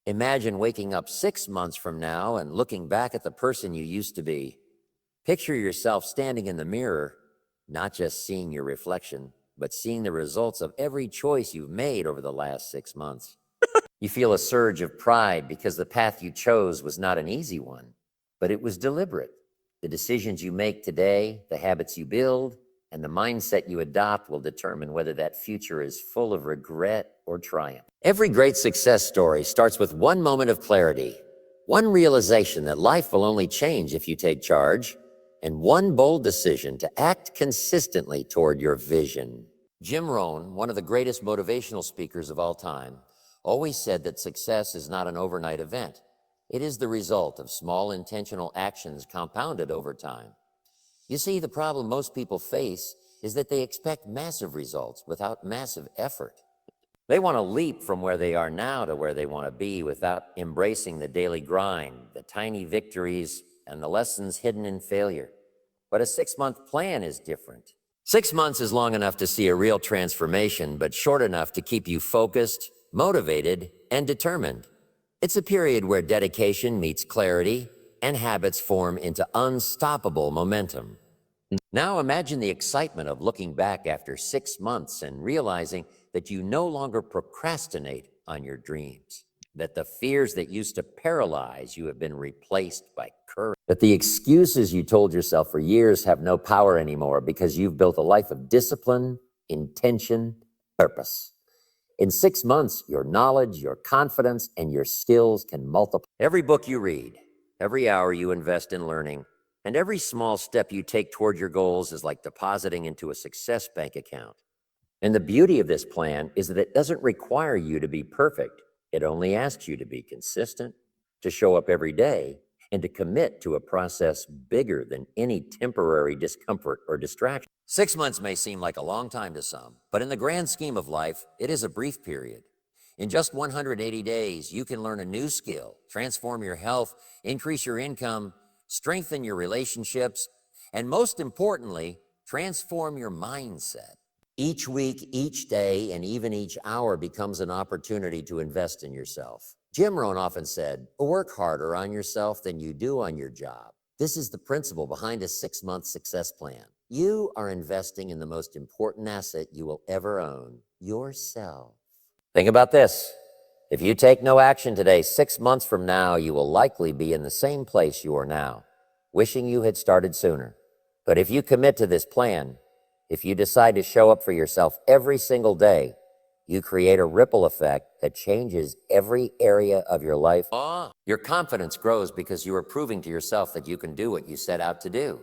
Imagine waking up 6 months from now and looking back at the person you used to be. Picture yourself standing in the mirror, not just seeing your reflection, but seeing the results of every choice you've made over the last 6 months. You feel a surge of pride because the path you chose was not an easy one, but it was deliberate. The decisions you make today, the habits you build, and the mindset you adopt will determine whether that future is full of regret or triumph. Every great success story starts with one moment of clarity, one realization that life will only change if you take charge, and one bold decision to act consistently toward your vision. Jim Rohn, one of the greatest motivational speakers of all time, always said that success is not an overnight event. It is the result of small intentional actions compounded over time. You see, the problem most people face is that they expect massive results without massive effort. They want to leap from where they are now to where they want to be without embracing the daily grind, the tiny victories, and the lessons hidden in failure. But a 6-month plan is different. 6 months is long enough to see a real transformation, but short enough to keep you focused, motivated, and determined. It's a period where dedication meets clarity and habits form into unstoppable momentum. Now imagine the excitement of looking back after 6 months and realizing that you no longer procrastinate on your dreams, that the fears that used to paralyze you have been replaced by courage, that the excuses you told yourself for years have no power anymore because you've built a life of discipline, intention, purpose. In 6 months, your knowledge, your confidence, and your skills can multiply. Every book you read, every hour you invest in learning, and every small step you take toward your goals is like depositing into a success bank account. And the beauty of this plan is that it doesn't require you to be perfect. It only asks you to be consistent, to show up every day, and to commit to a process bigger than any temporary discomfort or distraction. 6 months may seem like a long time to some, but in the grand scheme of life, it is a brief period. In just 180 days, you can learn a new skill, transform your health, increase your income, strengthen your relationships, and most importantly, transform your mindset. Each week, each day, and even each hour becomes an opportunity to invest in yourself. Jim Rohn often said, work harder on yourself than you do on your job. This is the principle behind a 6-month success plan. You are investing in the most important asset you will ever own, yourself. Think about this. If you take no action today, 6 months from now, you will likely be in the same place you are now, wishing you had started sooner. But if you commit to this plan, if you decide to show up for yourself every single day, you create a ripple effect that changes every area of your life. Your confidence grows because you are proving to yourself that you can do what you set out to do.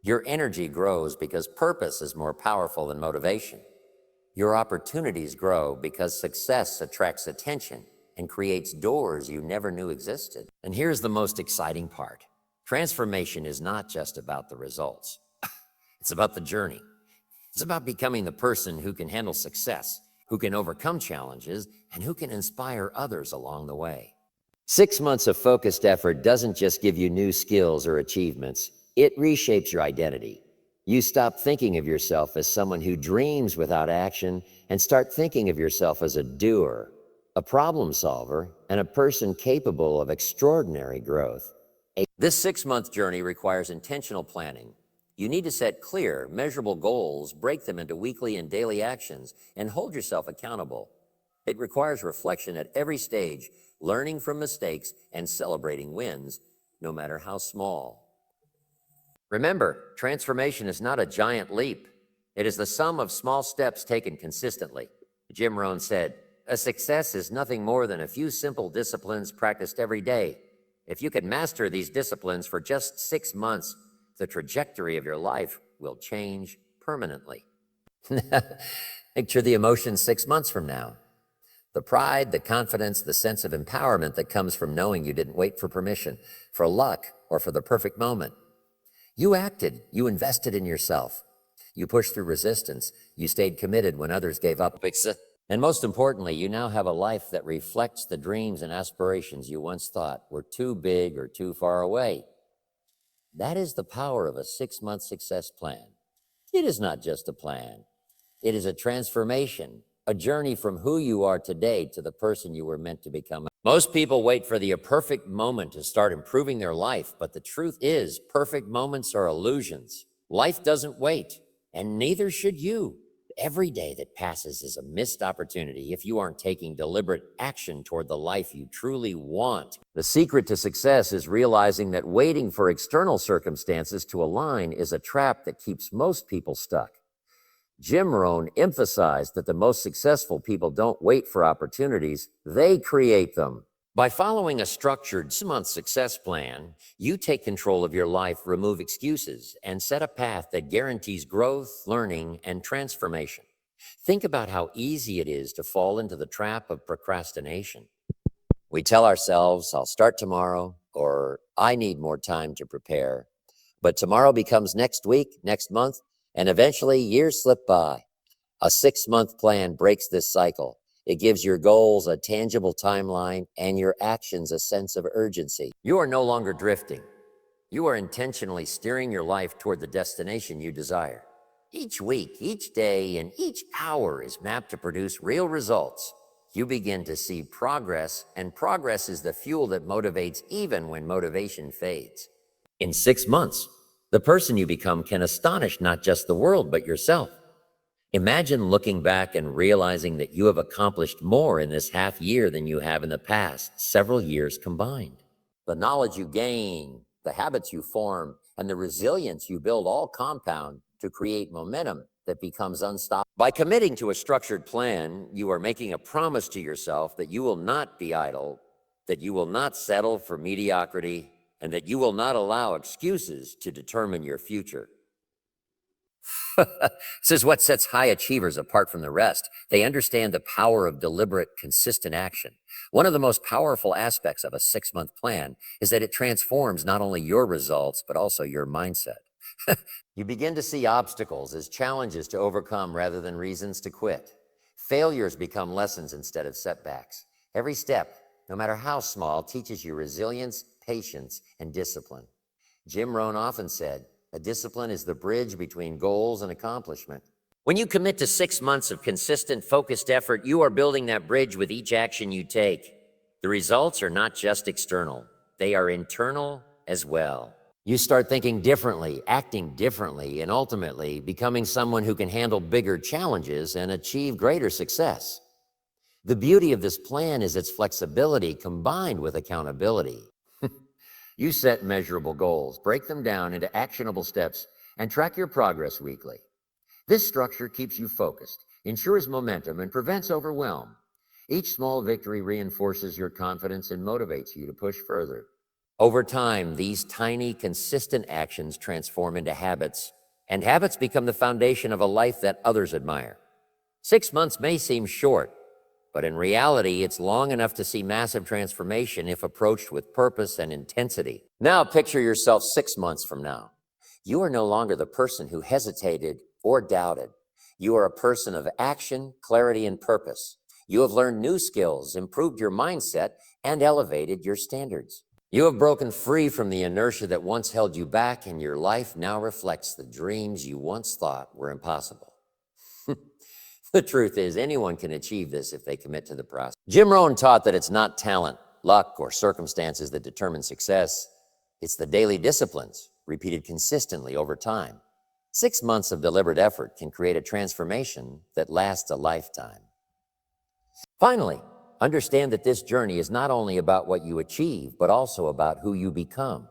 Your energy grows because purpose is more powerful than motivation. Your opportunities grow because success attracts attention and creates doors you never knew existed. And here's the most exciting part. Transformation is not just about the results. It's about the journey. It's about becoming the person who can handle success, who can overcome challenges, and who can inspire others along the way. 6 months of focused effort doesn't just give you new skills or achievements. It reshapes your identity. You stop thinking of yourself as someone who dreams without action and start thinking of yourself as a doer, a problem solver, and a person capable of extraordinary growth. This 6-month journey requires intentional planning. You need to set clear, measurable goals, break them into weekly and daily actions, and hold yourself accountable. It requires reflection at every stage, learning from mistakes and celebrating wins, no matter how small. Remember, transformation is not a giant leap. It is the sum of small steps taken consistently. Jim Rohn said, "A success is nothing more than a few simple disciplines practiced every day. If you can master these disciplines for just 6 months, the trajectory of your life will change permanently." Picture the emotions 6 months from now. The pride, the confidence, the sense of empowerment that comes from knowing you didn't wait for permission, for luck, or for the perfect moment. You acted, you invested in yourself. You pushed through resistance. You stayed committed when others gave up. And most importantly, you now have a life that reflects the dreams and aspirations you once thought were too big or too far away. That is the power of a 6-month success plan. It is not just a plan. It is a transformation, a journey from who you are today to the person you were meant to become. Most people wait for the perfect moment to start improving their life, but the truth is, perfect moments are illusions. Life doesn't wait, and neither should you. Every day that passes is a missed opportunity if you aren't taking deliberate action toward the life you truly want. The secret to success is realizing that waiting for external circumstances to align is a trap that keeps most people stuck. Jim Rohn emphasized that the most successful people don't wait for opportunities, they create them. By following a structured 6-month success plan, you take control of your life, remove excuses, and set a path that guarantees growth, learning, and transformation. Think about how easy it is to fall into the trap of procrastination. We tell ourselves, I'll start tomorrow, or I need more time to prepare. But tomorrow becomes next week, next month, and eventually years slip by. A 6-month plan breaks this cycle. It gives your goals a tangible timeline and your actions a sense of urgency. You are no longer drifting. You are intentionally steering your life toward the destination you desire. Each week, each day, and each hour is mapped to produce real results. You begin to see progress, and progress is the fuel that motivates even when motivation fades. In 6 months, the person you become can astonish not just the world, but yourself. Imagine looking back and realizing that you have accomplished more in this half year than you have in the past several years combined. The knowledge you gain, the habits you form, and the resilience you build all compound to create momentum that becomes unstoppable. By committing to a structured plan, you are making a promise to yourself that you will not be idle, that you will not settle for mediocrity, and that you will not allow excuses to determine your future. This is what sets high achievers apart from the rest. They understand the power of deliberate, consistent action. One of the most powerful aspects of a 6-month plan is that it transforms not only your results, but also your mindset. You begin to see obstacles as challenges to overcome rather than reasons to quit. Failures become lessons instead of setbacks. Every step, no matter how small, teaches you resilience, patience, and discipline. Jim Rohn often said, a discipline is the bridge between goals and accomplishment. When you commit to 6 months of consistent, focused effort, you are building that bridge with each action you take. The results are not just external, they are internal as well. You start thinking differently, acting differently, and ultimately becoming someone who can handle bigger challenges and achieve greater success. The beauty of this plan is its flexibility combined with accountability. You set measurable goals, break them down into actionable steps, and track your progress weekly. This structure keeps you focused, ensures momentum, and prevents overwhelm. Each small victory reinforces your confidence and motivates you to push further. Over time, these tiny, consistent actions transform into habits, and habits become the foundation of a life that others admire. 6 months may seem short, but in reality, it's long enough to see massive transformation if approached with purpose and intensity. Now picture yourself 6 months from now. You are no longer the person who hesitated or doubted. You are a person of action, clarity, and purpose. You have learned new skills, improved your mindset, and elevated your standards. You have broken free from the inertia that once held you back, and your life now reflects the dreams you once thought were impossible. The truth is, anyone can achieve this if they commit to the process. Jim Rohn taught that it's not talent, luck, or circumstances that determine success. It's the daily disciplines, repeated consistently over time. 6 months of deliberate effort can create a transformation that lasts a lifetime. Finally, understand that this journey is not only about what you achieve, but also about who you become.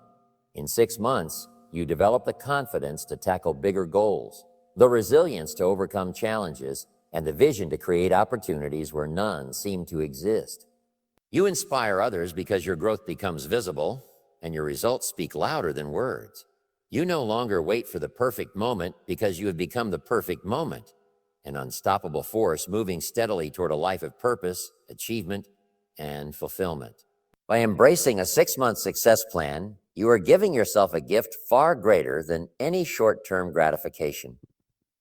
In 6 months, you develop the confidence to tackle bigger goals, the resilience to overcome challenges, and the vision to create opportunities where none seem to exist. You inspire others because your growth becomes visible, and your results speak louder than words. You no longer wait for the perfect moment because you have become the perfect moment, an unstoppable force moving steadily toward a life of purpose, achievement, and fulfillment. By embracing a 6-month success plan, you are giving yourself a gift far greater than any short-term gratification.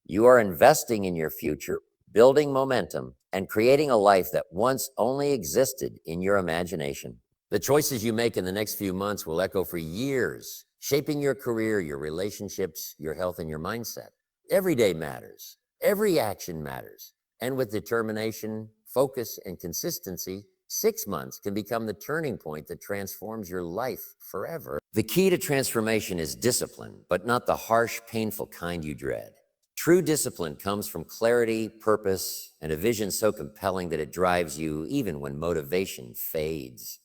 You are investing in your future, building momentum, and creating a life that once only existed in your imagination. The choices you make in the next few months will echo for years, shaping your career, your relationships, your health, and your mindset. Every day matters. Every action matters. And with determination, focus, and consistency, 6 months can become the turning point that transforms your life forever. The key to transformation is discipline, but not the harsh, painful kind you dread. True discipline comes from clarity, purpose, and a vision so compelling that it drives you even when motivation fades.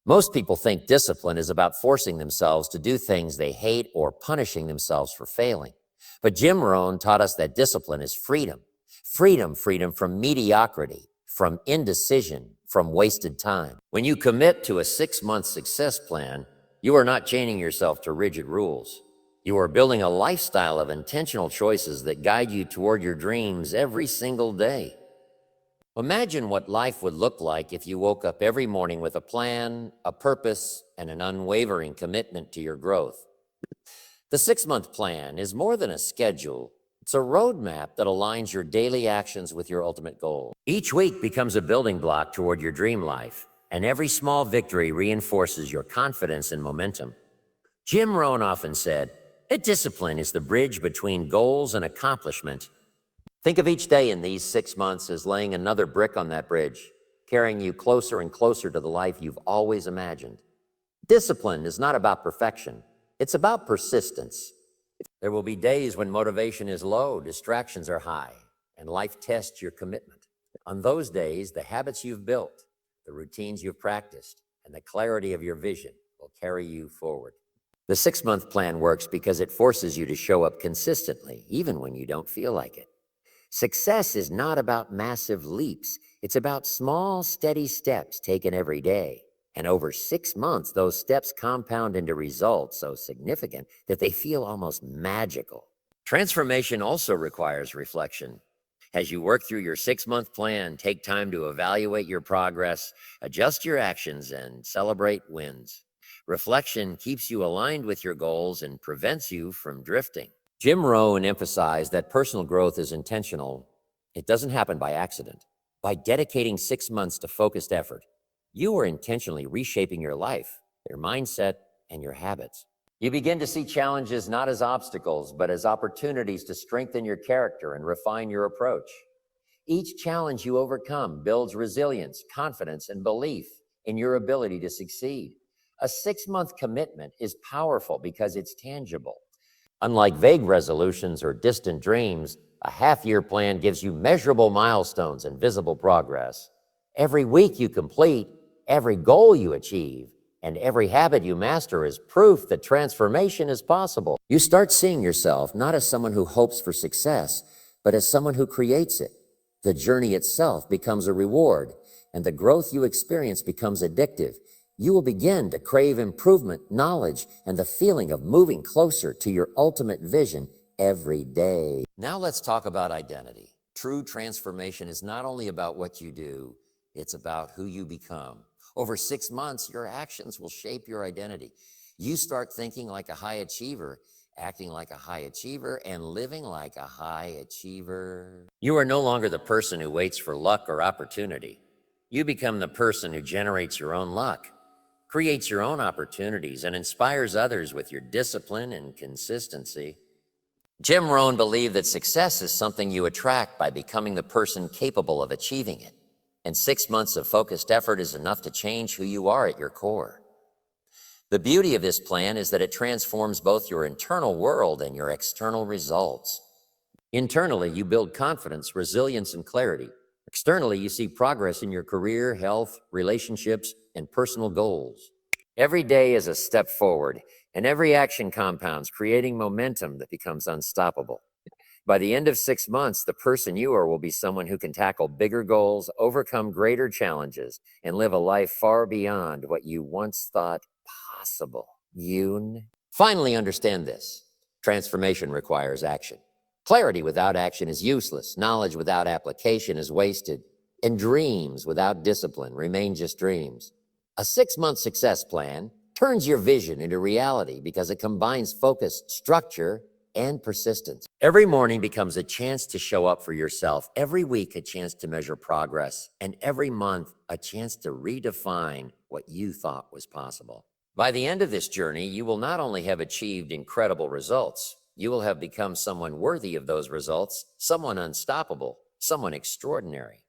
Most people think discipline is about forcing themselves to do things they hate or punishing themselves for failing. But Jim Rohn taught us that discipline is freedom. Freedom from mediocrity, from indecision, from wasted time. When you commit to a 6-month success plan, you are not chaining yourself to rigid rules. You are building a lifestyle of intentional choices that guide you toward your dreams every single day. Imagine what life would look like if you woke up every morning with a plan, a purpose, and an unwavering commitment to your growth. The 6-month plan is more than a schedule. It's a roadmap that aligns your daily actions with your ultimate goal. Each week becomes a building block toward your dream life, and every small victory reinforces your confidence and momentum. Jim Rohn often said, that discipline is the bridge between goals and accomplishment. Think of each day in these 6 months as laying another brick on that bridge, carrying you closer and closer to the life you've always imagined. Discipline is not about perfection. It's about persistence. There will be days when motivation is low, distractions are high, and life tests your commitment. On those days, the habits you've built, the routines you've practiced, and the clarity of your vision will carry you forward. The 6-month plan works because it forces you to show up consistently, even when you don't feel like it. Success is not about massive leaps. It's about small, steady steps taken every day. And over 6 months, those steps compound into results so significant that they feel almost magical. Transformation also requires reflection. As you work through your 6-month plan, take time to evaluate your progress, adjust your actions, and celebrate wins. Reflection keeps you aligned with your goals and prevents you from drifting. Jim Rohn emphasized that personal growth is intentional. It doesn't happen by accident. By dedicating 6 months to focused effort, you are intentionally reshaping your life, your mindset, and your habits. You begin to see challenges not as obstacles, but as opportunities to strengthen your character and refine your approach. Each challenge you overcome builds resilience, confidence, and belief in your ability to succeed. A 6-month commitment is powerful because it's tangible. Unlike vague resolutions or distant dreams, a half-year plan gives you measurable milestones and visible progress. Every week you complete, every goal you achieve, and every habit you master is proof that transformation is possible. You start seeing yourself not as someone who hopes for success, but as someone who creates it. The journey itself becomes a reward, and the growth you experience becomes addictive. You will begin to crave improvement, knowledge, and the feeling of moving closer to your ultimate vision every day. Now let's talk about identity. True transformation is not only about what you do, it's about who you become. Over 6 months, your actions will shape your identity. You start thinking like a high achiever, acting like a high achiever, and living like a high achiever. You are no longer the person who waits for luck or opportunity. You become the person who generates your own luck, creates your own opportunities, and inspires others with your discipline and consistency. Jim Rohn believed that success is something you attract by becoming the person capable of achieving it. And 6 months of focused effort is enough to change who you are at your core. The beauty of this plan is that it transforms both your internal world and your external results. Internally, you build confidence, resilience, and clarity. Externally, you see progress in your career, health, relationships, and personal goals. Every day is a step forward, and every action compounds, creating momentum that becomes unstoppable. By the end of 6 months, the person you are will be someone who can tackle bigger goals, overcome greater challenges, and live a life far beyond what you once thought possible. Finally, understand this. Transformation requires action. Clarity without action is useless. Knowledge without application is wasted. And dreams without discipline remain just dreams. A 6-month success plan turns your vision into reality because it combines focus, structure, and persistence. Every morning becomes a chance to show up for yourself. Every week, a chance to measure progress. And every month, a chance to redefine what you thought was possible. By the end of this journey, you will not only have achieved incredible results, you will have become someone worthy of those results, someone unstoppable, someone extraordinary.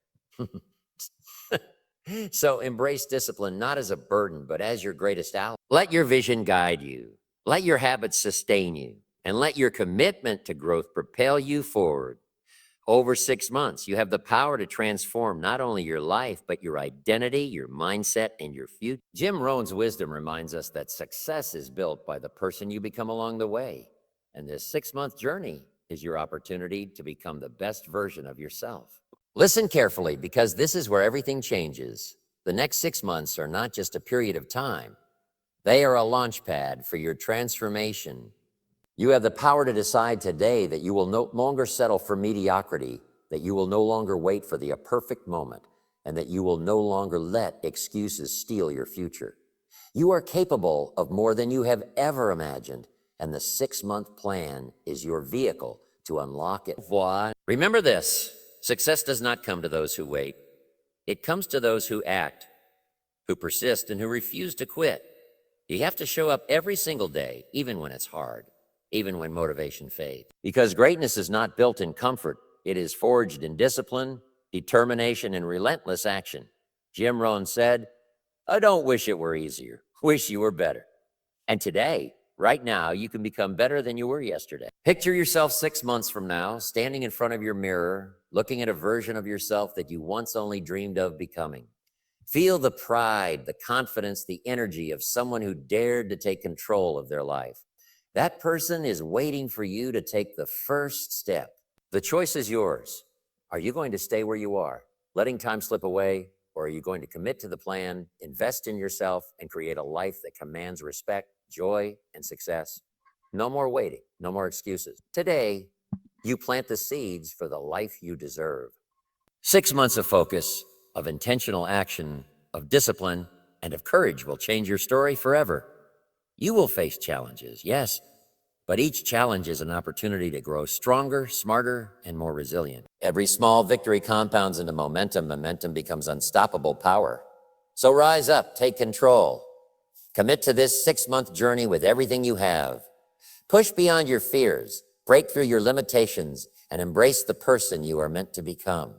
So embrace discipline not as a burden, but as your greatest ally. Let your vision guide you, let your habits sustain you, and let your commitment to growth propel you forward. Over 6 months, you have the power to transform not only your life, but your identity, your mindset, and your future. Jim Rohn's wisdom reminds us that success is built by the person you become along the way. And this 6 month journey is your opportunity to become the best version of yourself. Listen carefully, because this is where everything changes. The next 6 months are not just a period of time. They are a launch pad for your transformation. You have the power to decide today that you will no longer settle for mediocrity, that you will no longer wait for the perfect moment, and that you will no longer let excuses steal your future. You are capable of more than you have ever imagined, and the 6 month plan is your vehicle to unlock it. Remember this: success does not come to those who wait. It comes to those who act, who persist, and who refuse to quit. You have to show up every single day, even when it's hard, even when motivation fades. Because greatness is not built in comfort. It is forged in discipline, determination, and relentless action. Jim Rohn said, "I don't wish it were easier. Wish you were better." And today, right now, you can become better than you were yesterday. Picture yourself 6 months from now, standing in front of your mirror, looking at a version of yourself that you once only dreamed of becoming. Feel the pride, the confidence, the energy of someone who dared to take control of their life. That person is waiting for you to take the first step. The choice is yours. Are you going to stay where you are, letting time slip away, or are you going to commit to the plan, invest in yourself, and create a life that commands respect, joy, and success? No more waiting, no more excuses. Today, you plant the seeds for the life you deserve. 6 months of focus, of intentional action, of discipline, and of courage will change your story forever. You will face challenges, yes, but each challenge is an opportunity to grow stronger, smarter, and more resilient. Every small victory compounds into momentum. Momentum becomes unstoppable power. So rise up, take control. Commit to this 6 month journey with everything you have. Push beyond your fears, break through your limitations, and embrace the person you are meant to become.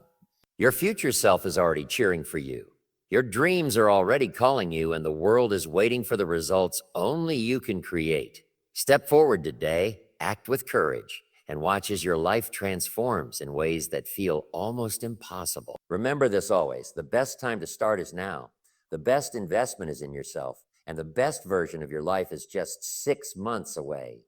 Your future self is already cheering for you. Your dreams are already calling you, and the world is waiting for the results only you can create. Step forward today, act with courage, and watch as your life transforms in ways that feel almost impossible. Remember this always: the best time to start is now. The best investment is in yourself, and the best version of your life is just 6 months away.